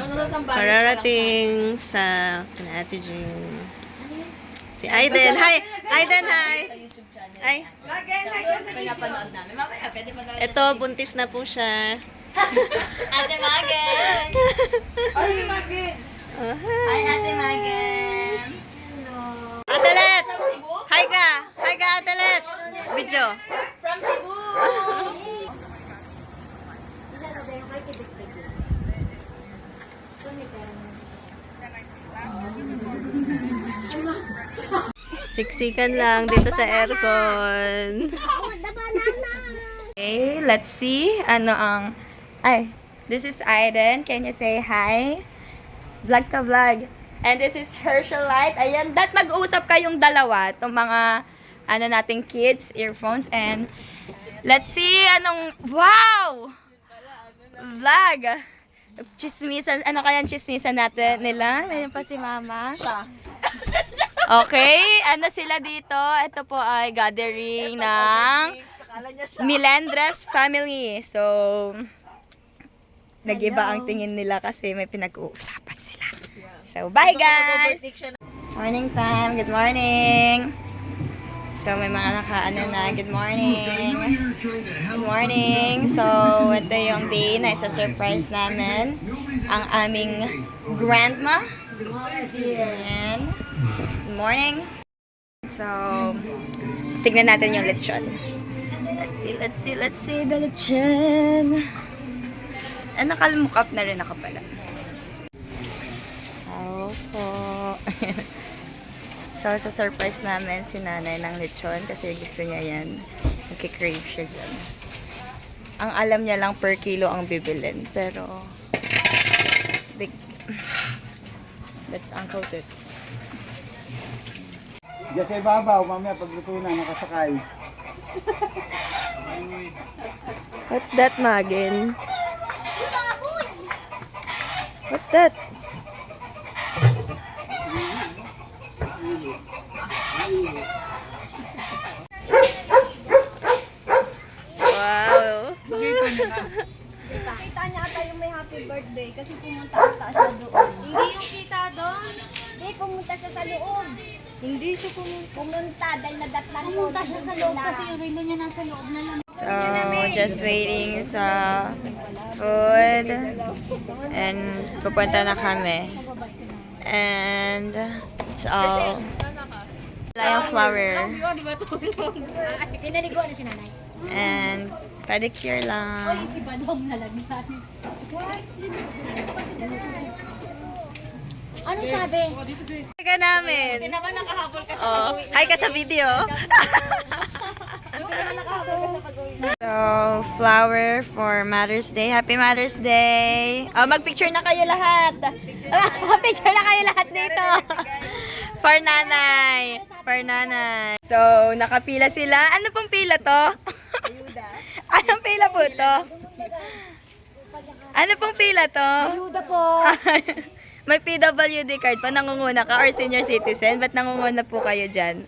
Mararating sa Ate Jean. Si Aiden. Hi! Aiden, hi! Ay. Ito, buntis na po siya. Ate Magen! Ay, Magin! Hi, Ate Magen! Ate Let! Hi ka! Hi ka, Ate Let! Video. From Cebu! Siksikan lang dito sa aircon. Okay, let's see. Ano ang... Ay, this is Aiden. Can you say hi? Vlog ka vlog. And this is Herschel Light. Ayan, mag-uusap kayong dalawa. Itong mga, ano nating kids, earphones. And let's see anong... Wow! Vlog! Chismisan, ano kaya ang chismisan natin nila? Mayroon pa si Mama. Okay, ano sila dito? Ito po ay gathering ng Milendres family. So, nag-iba ang tingin nila kasi may pinag-uusapan sila. So, bye guys! Morning time, good morning! So, may mga nakaano na, good morning! Good morning! So, ito yung day na isa-surprise namin ang aming grandma. And, good morning! So, tignan natin yung lechon. Let's see the lechon. Nakalmukap na rin ako pala. Opo. So, sa surprise namin si nanay ng lechon kasi gusto niya yan. Nagkikrave siya dyan. Ang alam niya lang per kilo ang bibilin. Pero, that's Uncle Toots. Diyan sa ibabaw, mamaya pagluto na, nakasakay. What's that, Magin? What's that? Wow! Nakita niya ata yung may happy birthday kasi pumunta ata siya doon. Hindi yung kita doon. Hindi, pumunta siya sa loob. Hindi siya Pumunta dahil nadatnan ko. pumunta siya sa loob kasi yung relo niya nasa loob na lang. So, just waiting sa food. And, pupunta na kami. And, it's all. Wala yung flower. Di ba tulog? Pinaligo na si nanay. And, pedicure lang. Si Badong nalagyan. Ano sabi? Hi ka namin. Hindi naman nakahabol ka sa Oh, hi ka sa video. Hindi naman nakahabol ka sa pag-uwi. So, flower for Mother's Day. Happy Mother's Day! Oh, mag-picture na kayo lahat! Picture na kayo lahat dito! For nanay! For nanay! So, nakapila sila. Ano pong pila to? Anong pila po to? Ano pong pila to? Ayuda po. May PWD card pa. Nangunguna ka or senior citizen. Ba't nangunguna po kayo dyan?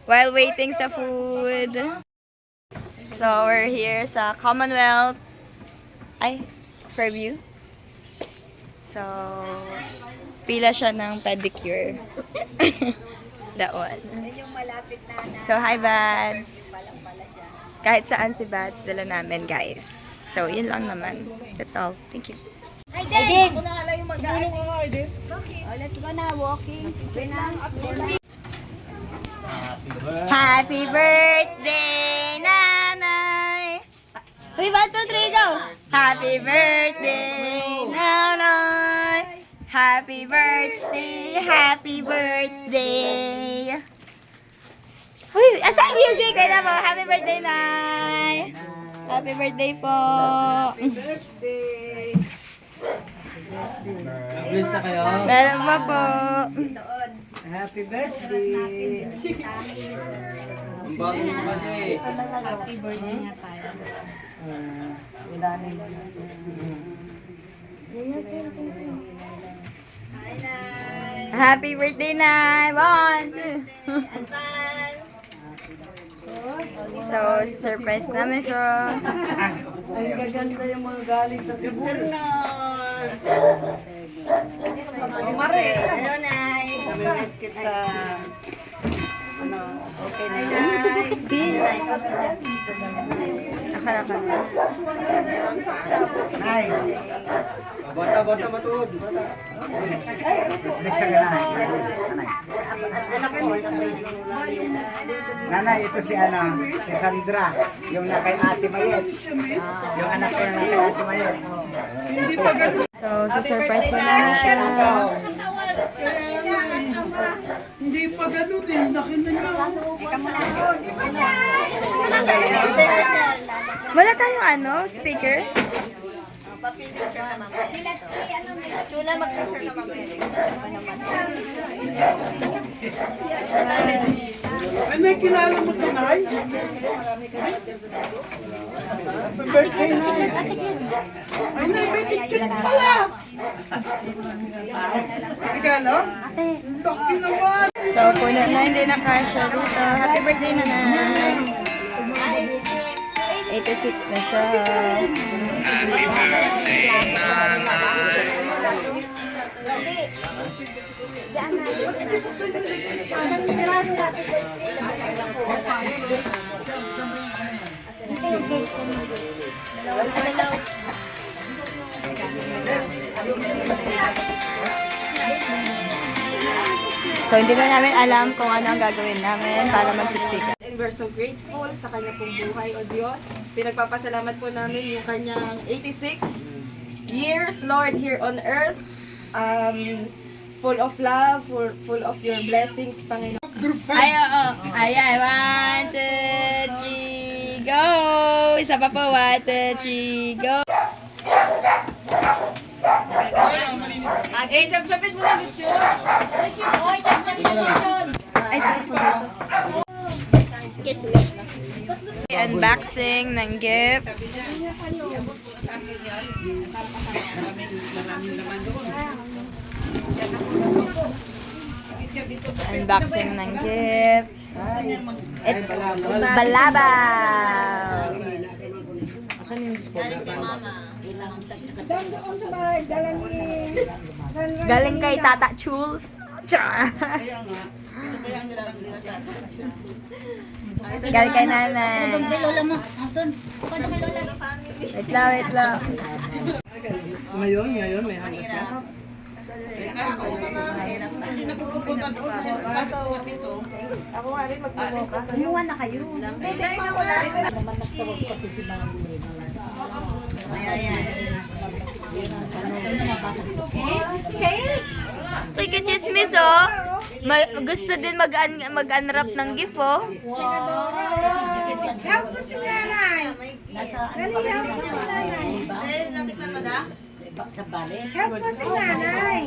While waiting sa food. So, we're here sa Commonwealth. Ay, Fairview. So, pila siya ng pedicure. That one. Yung malapit na So, hi, Bads. Kahit saan si Bads, dala namin, guys. So, yun lang naman. That's all. Thank you. Aiden! Ako na nga lang yung mag-aaral. Oh, let's go na, walking. Happy birthday, Nanay! 3, 1, 2, 3, go! Happy birthday, Nanay! Happy birthday, happy birthday! Uy, asa music? Kaya na po, happy birthday, Nay! Happy birthday po! Bless na kayo. Meron pa po. Happy birthday. Ang bago mo kasi. Happy birthday nga tayo. Ilanin. Happy birthday, Nay! 1, 2. So, surprise namin siya. Ay, gaganda yung mga galing sa Cebu. Hello, Nay. Namimiss kita. Ano, okay na yun? Akala ka. Nay. Bata matuod. Miss ka na. Nanay, ito si si Sandra, yung na kay Ate Mayet. Yung anak ko na kay Ate Mayet. So, surprise ko na siya. Hindi pa ganun eh, laki na niya. Wala tayong speaker? Chula, mag-picture naman. Ay, may kilala mo ito, Nay? Happy birthday, Nay. Ay, Nay, may picture pala. Regalo? Laki naman. So, puno na, hindi na kasha dito. Happy birthday na 86 na siya. So, hindi na namin alam kung ano ang gagawin namin para magsiksikan. And we're so grateful sa kanya pong buhay, O Diyos. Pinagpapasalamat po namin yung kanyang 86 years, Lord, here on earth. Full of love, full of your blessings, Panginoon. Ay, oo. Ayan, 1, 2, 3, go! Isa pa po, 1, 2, 3, go! Okay, chap-chapin mo na, Lucio. Ay, sorry po dito. Unboxing ng gifts. Unboxing ng gifts. It's balabaw. Galing kay Tata Chuls. Galing kay nanay. Doon kay lola mo. Doon. Doon kay lola. Wait lang. Ngayon, may hanggas na. Ako nga rin magbubuka. Kumuha na kayo. Teka, chismis oh. Gusto din mag-unwrap ng gift oh. Help mo si nanay. Dali, help mo si nanay. Natikman mo na? Help mo si nanay.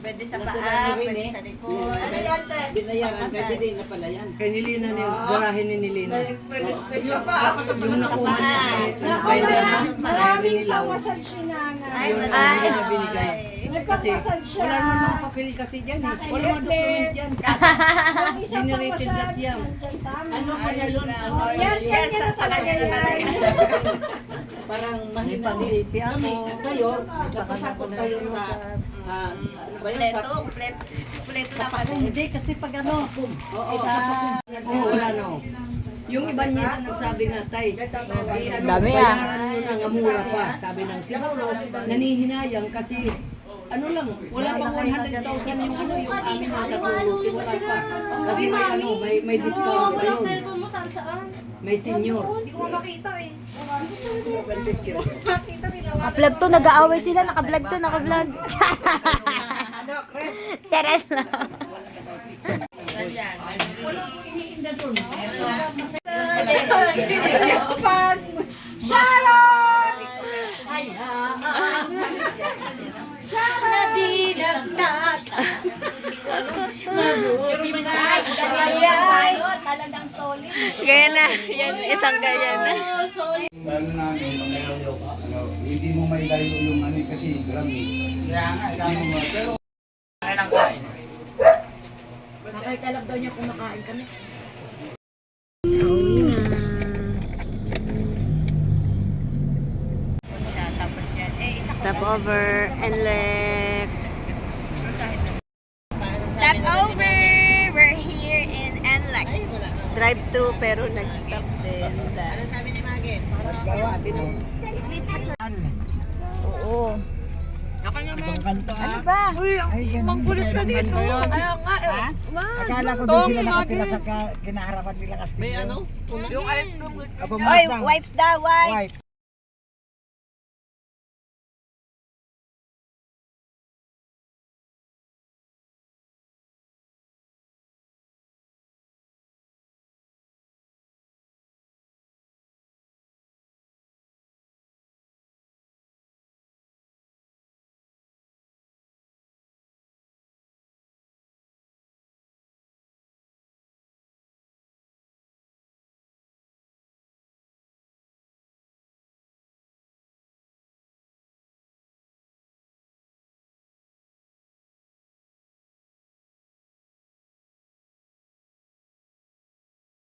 Pwede sa paa, pwede sa likod. Ano yan, te? Binayaran kay Nilina pala yan. Kay Nilina niya, garahin ni Nilina. Explain pa. Yung nakuha niya, pwede na, Maraming pamasad si nanay. yung binigay. Nagpapasad siya. Wala naman mga papel kasi dyan eh. Wala naman document dyan. Yung isang Generated pamasad, lahat yan. nandyan sa amin. Ano kaya yun? Yan, kanya na talaga yan. Parang mahina din. Kami, kayo, napasakot kayo sa, ano ba yun? Sa Kompleto na pala. hindi, kasi pag ano, oo, wala no. Yung iba niya nagsabi nga, tay, ano, Dami, bayaran nyo na nga mura pa. Sabi ng siguro, nanihinayang kasi, ano lang, wala pang 100,000 yung ano, yung amin na katulog, wala pa. Kasi may ano, may discount pa yun. Cellphone mo saan? May senior. Hindi ko makita eh. Vlog to, nag-aaway sila, naka-vlog to, naka-vlog. Charot lang. Sharon! Talagang solid. Kaya na, yan, isang ganyan na. Lalo na hindi mo may layo yung ano kasi gram eh. Hindi mo pero Nakaitalab daw niya kumakain kami. Tapos yan, Stopover, NLEX. Stop over! We're here in NLEX. Drive-thru pero nag-stop din. Oo. Ibang kanto Ano ba? mangkulit ka dito. Ayaw nga eh. Akala ko doon sila nakapila sa kinaharapan nila Castillo. May ano? Oy, wipes daw, wipes!